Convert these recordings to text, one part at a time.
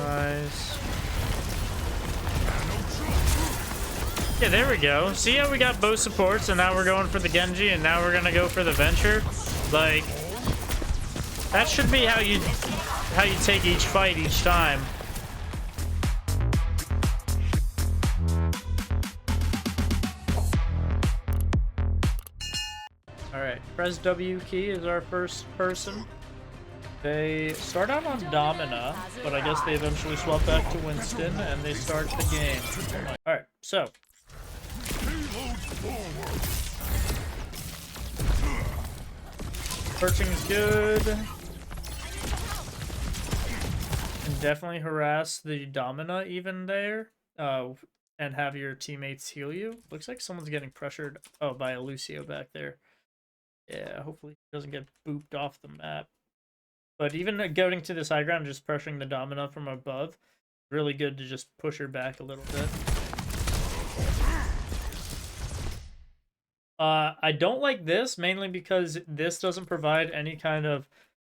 Nice. Yeah, there we go. See how we got both supports, and now we're going for the Genji, and now we're gonna go for the Venture. Like, that should be how you take each fight each time. All right, press W key is our first person. They start out on Domina, but I guess they eventually swap back to Winston, and they start the game. All right, so. Perching's good. Can definitely harass the Domina even there, and have your teammates heal you. Looks like someone's getting pressured. Oh, by a Lucio back there. Yeah, hopefully he doesn't get booped off the map. But even going to this high ground, just pressuring the Domina from above, really good to just push her back a little bit. I don't like this, mainly because this doesn't provide any kind of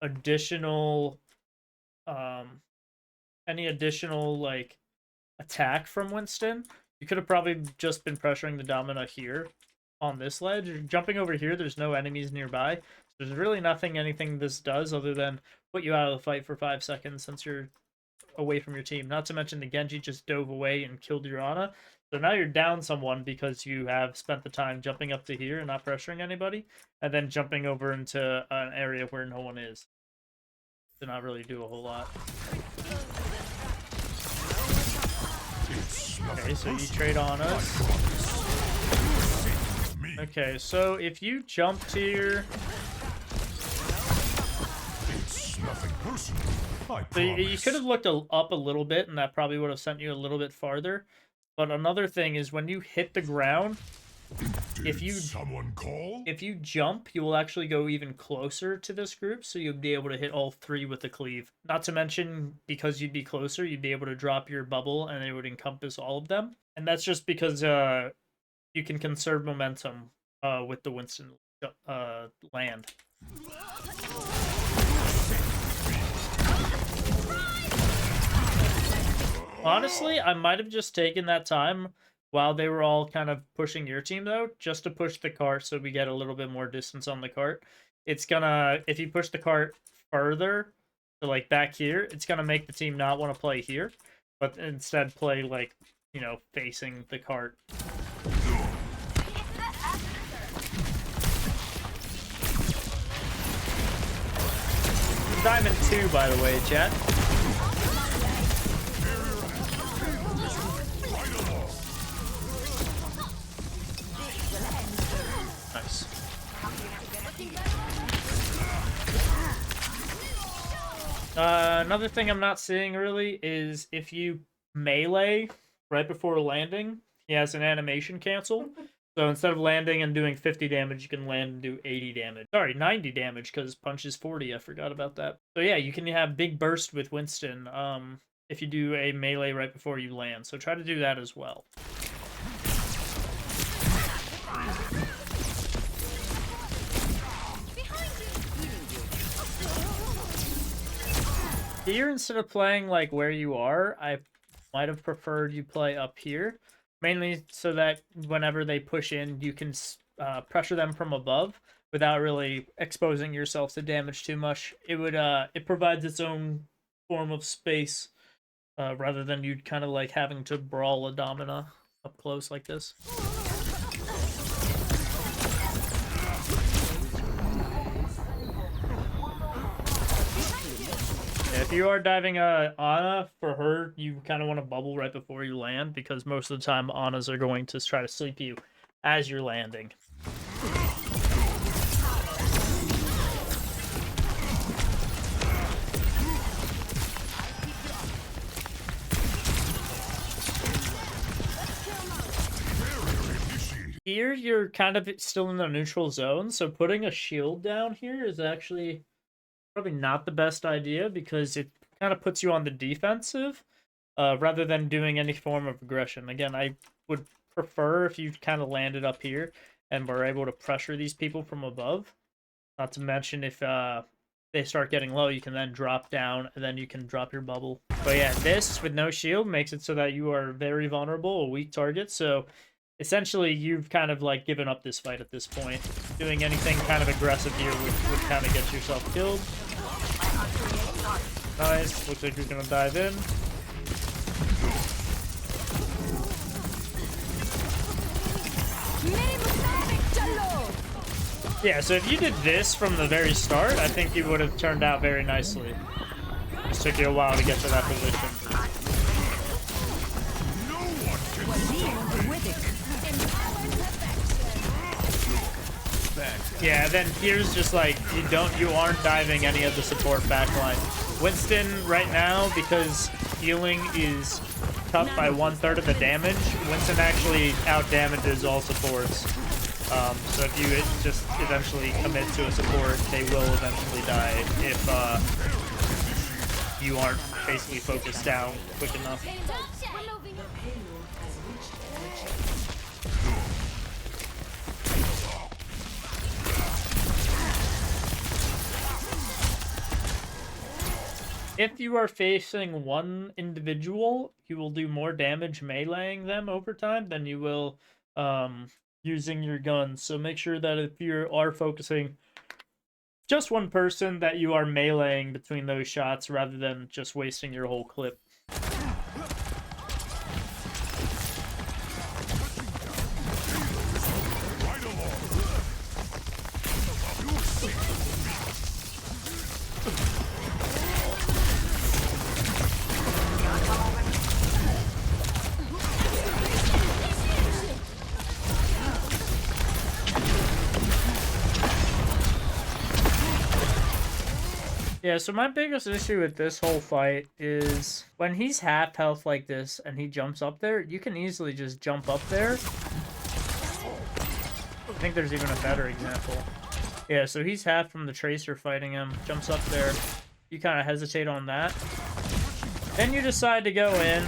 additional, like, attack from Winston. You could have probably just been pressuring the Domina here on this ledge. Jumping over here, there's no enemies nearby. There's really anything this does other than put you out of the fight for 5 seconds since you're away from your team. Not to mention the Genji just dove away and killed your Ana. So now you're down someone because you have spent the time jumping up to here and not pressuring anybody, and then jumping over into an area where no one is. To not really do a whole lot. Okay, so you trade on us. Okay, so if you jumped here... So you could have looked up a little bit, and that probably would have sent you a little bit farther. But another thing is when you hit the ground, if you jump, you will actually go even closer to this group, so you'll be able to hit all 3 with the cleave. Not to mention, because you'd be closer, you'd be able to drop your bubble, and it would encompass all of them. And that's just because you can conserve momentum with the Winston land. Honestly, I might have just taken that time while they were all kind of pushing your team, though, just to push the cart so we get a little bit more distance on the cart. It's gonna, if you push the cart further, so like back here, it's gonna make the team not want to play here, but instead play, like, you know, facing the cart. Diamond 2, by the way, chat. Nice. Another thing I'm not seeing really is if you melee right before landing, he has an animation cancel. So instead of landing and doing 50 damage, you can land and do 80 damage. Sorry, 90 damage, because punch is 40. I forgot about that. So yeah, you can have big burst with Winston if you do a melee right before you land. So try to do that as well. Here, instead of playing like where you are, I might have preferred you play up here. Mainly so that whenever they push in, you can pressure them from above without really exposing yourself to damage too much. It provides its own form of space rather than you kind of like having to brawl a Domina up close like this. If you are diving Ana, for her, you kind of want to bubble right before you land, because most of the time Anas are going to try to sleep you as you're landing. Here, you're kind of still in the neutral zone, so putting a shield down here is actually probably not the best idea, because it kind of puts you on the defensive rather than doing any form of aggression. Again, I would prefer if you kind of landed up here and were able to pressure these people from above. Not to mention if they start getting low, you can then drop down, and then you can drop your bubble. But yeah, this with no shield makes it so that you are very vulnerable, a weak target. So essentially, you've kind of like given up this fight at this point. Doing anything kind of aggressive here would kind of get yourself killed. Nice. Looks like you're gonna dive in. Yeah, so if you did this from the very start, I think you would have turned out very nicely. Just took you a while to get to that position. Yeah, then here's just like you aren't diving any of the support backline. Winston right now, because healing is cut by 1/3 of the damage, Winston actually out damages all supports. So if you just eventually commit to a support, they will eventually die if you aren't basically focused down quick enough. If you are facing one individual, you will do more damage meleeing them over time than you will using your guns. So make sure that if you are focusing just one person, that you are meleeing between those shots rather than just wasting your whole clip. Yeah, so my biggest issue with this whole fight is when he's half health like this and he jumps up there, you can easily just jump up there. I think there's even a better example. Yeah, so he's half from the Tracer fighting him, jumps up there. You kind of hesitate on that. Then you decide to go in.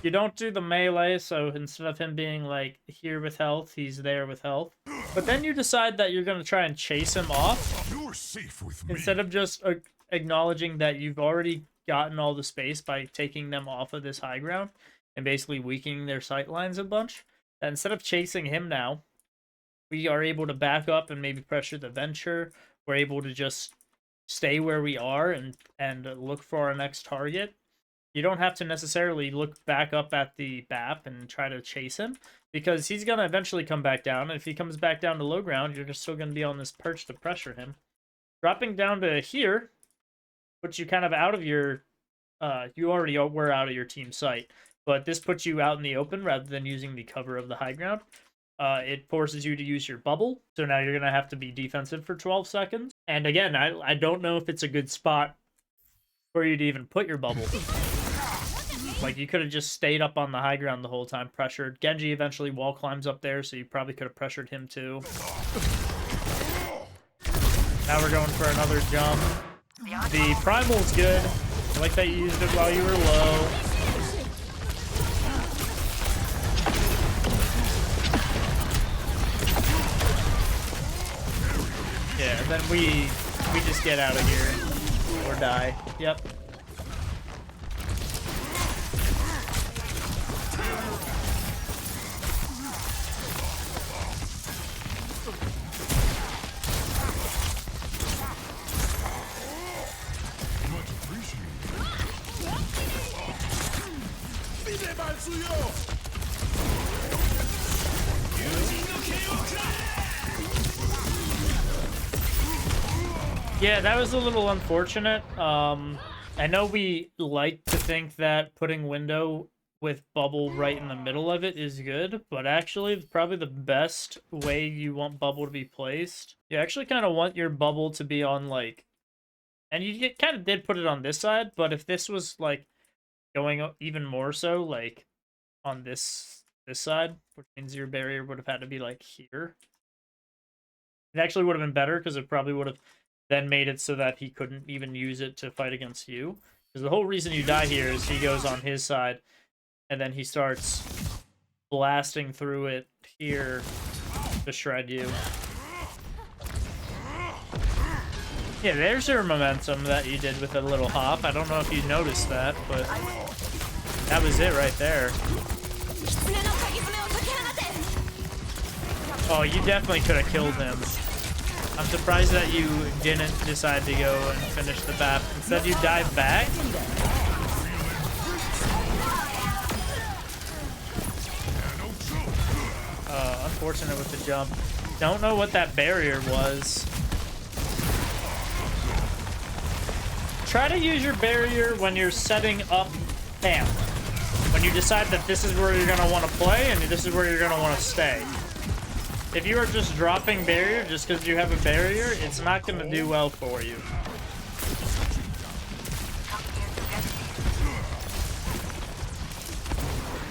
You don't do the melee, so instead of him being like here with health, he's there with health. But then you decide that you're going to try and chase him off. You're safe with me. Instead of just acknowledging that you've already gotten all the space by taking them off of this high ground and basically weakening their sight lines a bunch. And instead of chasing him now, we are able to back up and maybe pressure the Venture. We're able to just stay where we are and look for our next target. You don't have to necessarily look back up at the BAP and try to chase him, because he's going to eventually come back down. And if he comes back down to low ground, you're just still going to be on this perch to pressure him. Dropping down to here puts you kind of out of your... you already were out of your team sight, but this puts you out in the open rather than using the cover of the high ground. It forces you to use your bubble, so now you're going to have to be defensive for 12 seconds. And again, I don't know if it's a good spot for you to even put your bubble. Like, you could have just stayed up on the high ground the whole time, pressured. Genji eventually wall climbs up there, so you probably could have pressured him too. Now we're going for another jump. The Primal's good. I like that you used it while you were low. Yeah, and then we just get out of here. Or die. Yep. Yeah, that was a little unfortunate. I know we like to think that putting window with bubble right in the middle of it is good, but actually probably the best way you want bubble to be placed. You actually kind of want your bubble to be on like, and you kind of did put it on this side, but if this was like going even more so like on this side, which means your barrier would have had to be like here. It actually would have been better because it probably would have then made it so that he couldn't even use it to fight against you. Because the whole reason you die here is he goes on his side, and then he starts blasting through it here to shred you. Yeah, there's your momentum that you did with a little hop. I don't know if you noticed that, but that was it right there. Oh, you definitely could have killed him. I'm surprised that you didn't decide to go and finish the BAP. Instead, you dive back. Unfortunate with the jump. Don't know what that barrier was. Try to use your barrier when you're setting up camp. When you decide that this is where you're going to want to play and this is where you're going to want to stay. If you are just dropping barrier just because you have a barrier, it's not going to do well for you.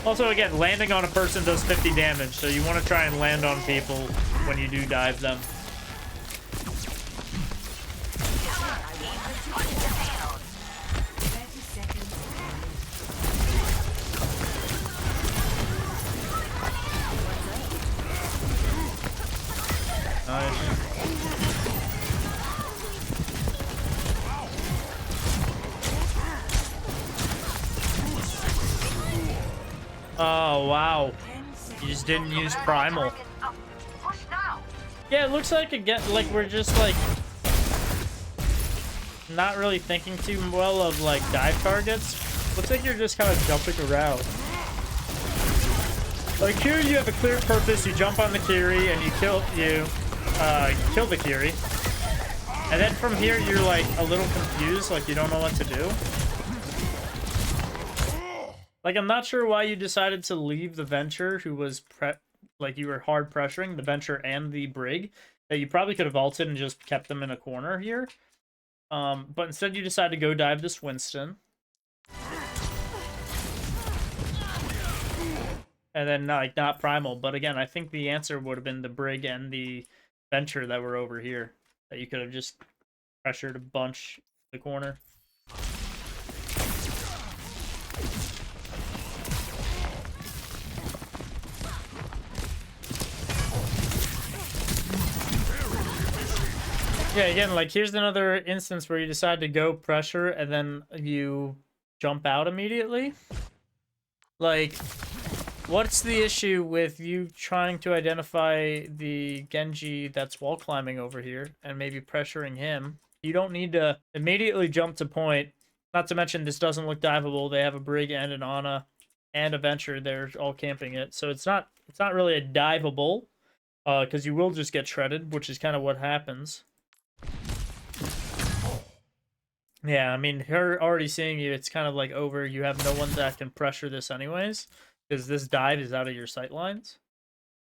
Also, again, landing on a person does 50 damage, so you want to try and land on people when you do dive them. Nice. Oh, wow. You just didn't use primal. Yeah, it looks like again, like we're just like not really thinking too well of like dive targets. Looks like you're just kind of jumping around. Like here, you have a clear purpose. You jump on the Kiri and you kill the Kiri. And then from here, you're like a little confused, like you don't know what to do. Like, I'm not sure why you decided to leave the Venture, who was like you were hard pressuring the Venture and the Brig. That you probably could have ulted and just kept them in a corner here. But instead you decided to go dive this Winston. And then like not primal, but again, I think the answer would have been the Brig and the Venture that were over here. That you could have just pressured a bunch the corner. Yeah, again, like here's another instance where you decide to go pressure and then you jump out immediately. Like, what's the issue with you trying to identify the Genji that's wall climbing over here and maybe pressuring him? You don't need to immediately jump to point. Not to mention this doesn't look diveable. They have a Brig and an Ana and a Venture. They're all camping it. So it's not really a diveable because you will just get shredded, which is kind of what happens. Yeah, I mean, her already seeing you, it's kind of like over. You have no one that can pressure this anyways, because this dive is out of your sight lines.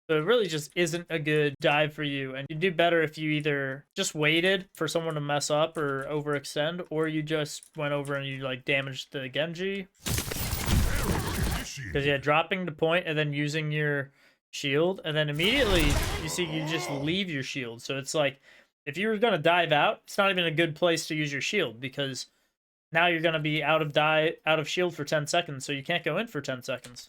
So it really just isn't a good dive for you. And you'd do better if you either just waited for someone to mess up or overextend, or you just went over and you, like, damaged the Genji. Because, yeah, dropping the point and then using your shield, and then immediately, you see, you just leave your shield. So it's like, if you were going to dive out, it's not even a good place to use your shield because now you're going to be out of shield for 10 seconds, so you can't go in for 10 seconds.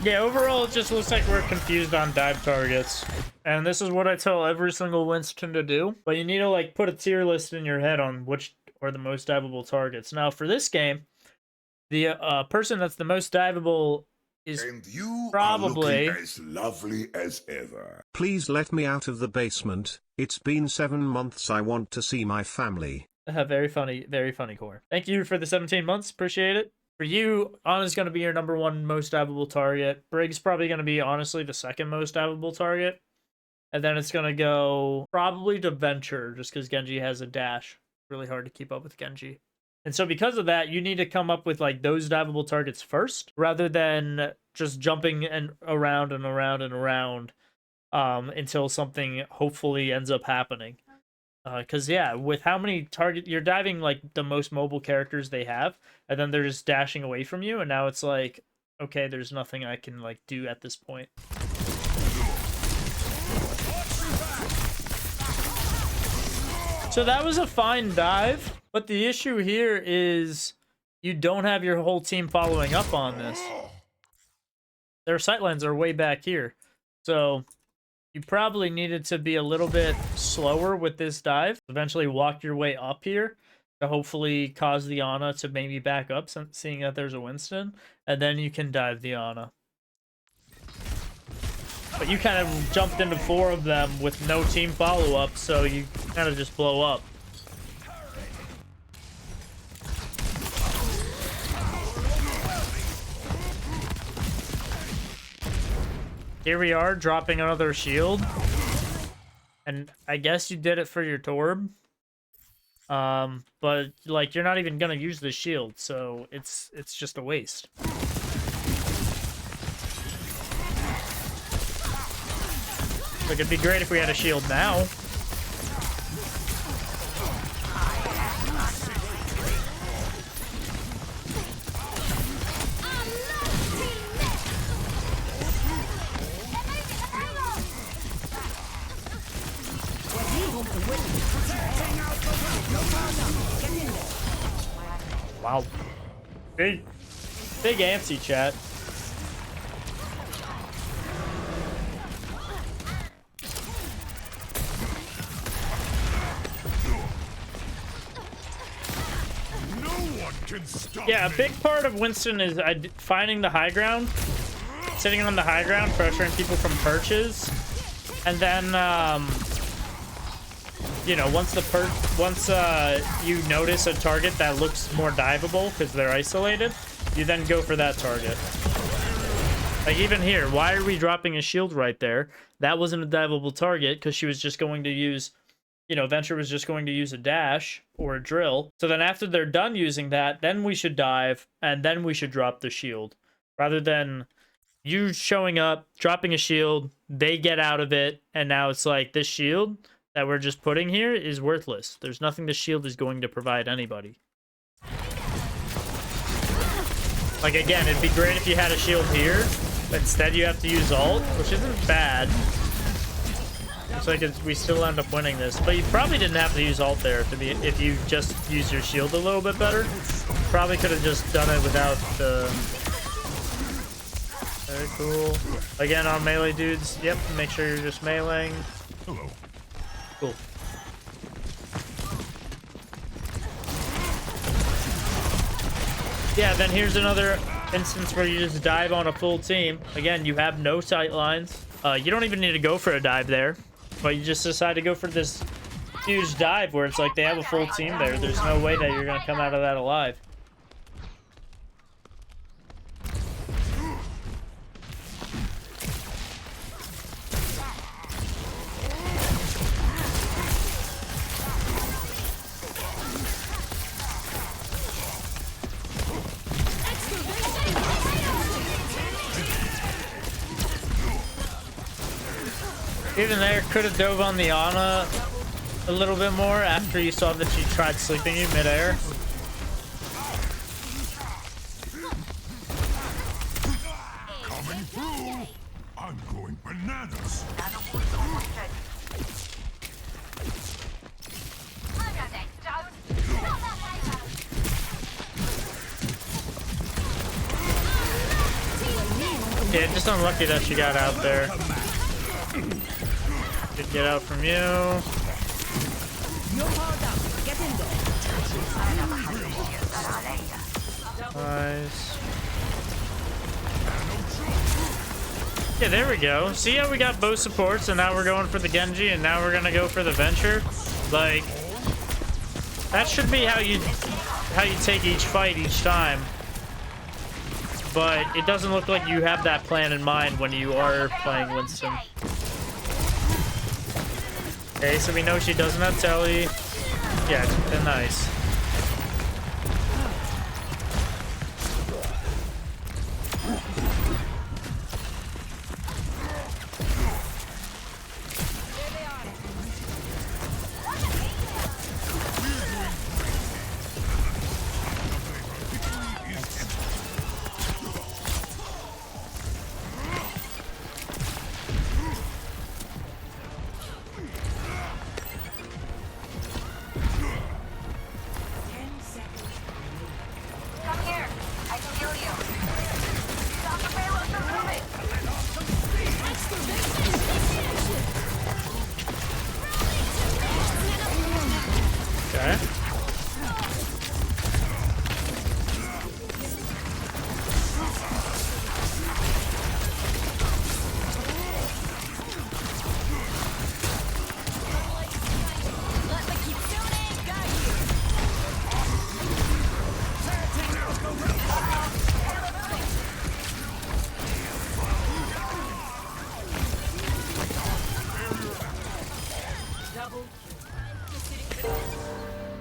Yeah, overall, it just looks like we're confused on dive targets. And this is what I tell every single Winston to do. But you need to, like, put a tier list in your head on which are the most diveable targets. Now, for this game, the person that's the most diveable is probably... are looking as lovely as ever. Please let me out of the basement. It's been 7 months. I want to see my family. Very funny core. Thank you for the 17 months. Appreciate it. For you, Ana's going to be your #1 most diveable target. Brig's probably going to be, honestly, the second most diveable target. And then it's going to go probably to Venture, just because Genji has a dash. Really hard to keep up with Genji. And so because of that, you need to come up with, like, those diveable targets first, rather than just jumping around and around and around until something hopefully ends up happening. Because yeah, with how many target you're diving like the most mobile characters they have, and then they're just dashing away from you, and now it's like, okay, there's nothing I can like do at this point. So that was a fine dive, but the issue here is you don't have your whole team following up on this. Their sightlines are way back here, so you probably needed to be a little bit slower with this dive. Eventually walk your way up here to hopefully cause the Ana to maybe back up, seeing that there's a Winston, and then you can dive the Ana. But you kind of jumped into 4 of them with no team follow-up, so you kind of just blow up. Here we are, dropping another shield. And I guess you did it for your Torb. But, like, you're not even gonna use the shield, so it's just a waste. Like, it'd be great if we had a shield now. Wow. Big antsy, chat. Yeah, a big part of Winston is finding the high ground, sitting on the high ground, pressuring people from perches, and then, you know, once you notice a target that looks more diveable because they're isolated, you then go for that target. Like even here, why are we dropping a shield right there? That wasn't a diveable target because she was just going to use, you know, Venture was just going to use a dash or a drill. So then after they're done using that, then we should dive and then we should drop the shield. Rather than you showing up, dropping a shield, they get out of it, and now it's like this shield that we're just putting here is worthless. There's nothing the shield is going to provide anybody. Like again, it'd be great if you had a shield here, but instead you have to use ult, which isn't bad. Looks like we still end up winning this, but you probably didn't have to use ult there to be, if you just used your shield a little bit better. Probably could have just done it without the... Very cool. Again, on melee dudes, yep, make sure you're just meleeing. Hello. Cool. Yeah, then here's another instance where you just dive on a full team. Again, you have no sight lines. You don't even need to go for a dive there, but you just decide to go for this huge dive where it's like they have a full team there. There's no way that you're gonna come out of that alive. Even there, could have dove on the Ana a little bit more after you saw that she tried sleeping you midair. Coming through. I'm going bananas. Yeah, just unlucky that she got out there. Good get out from you. Nice. Yeah, there we go. See how we got both supports, and now we're going for the Genji, and now we're gonna go for the Venture. Like, that should be how you take each fight each time. But it doesn't look like you have that plan in mind when you are playing Winston. Okay, so we know she doesn't have telly. Yeah, nice.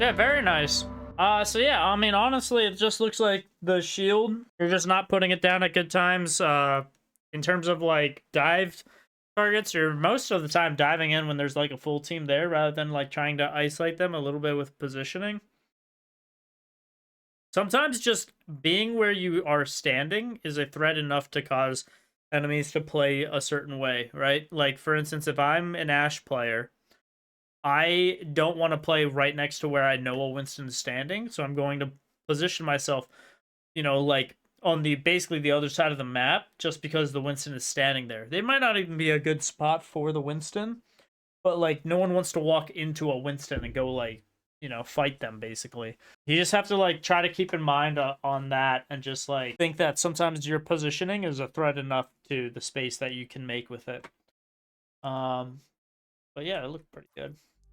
Yeah, very nice. So yeah, I mean, honestly, it just looks like the shield, you're just not putting it down at good times. In terms of, like, dive targets, you're most of the time diving in when there's, like, a full team there, rather than, like, trying to isolate them a little bit with positioning. Sometimes just being where you are standing is a threat enough to cause enemies to play a certain way, right? Like, for instance, if I'm an Ashe player, I don't want to play right next to where I know a Winston's standing, so I'm going to position myself, like on the basically the other side of the map, just because the Winston is standing there. They might not even be a good spot for the Winston, but like no one wants to walk into a Winston and go like, fight them basically. You just have to like try to keep in mind on that, and just like think that sometimes your positioning is a threat enough to the space that you can make with it. But yeah, it looked pretty good.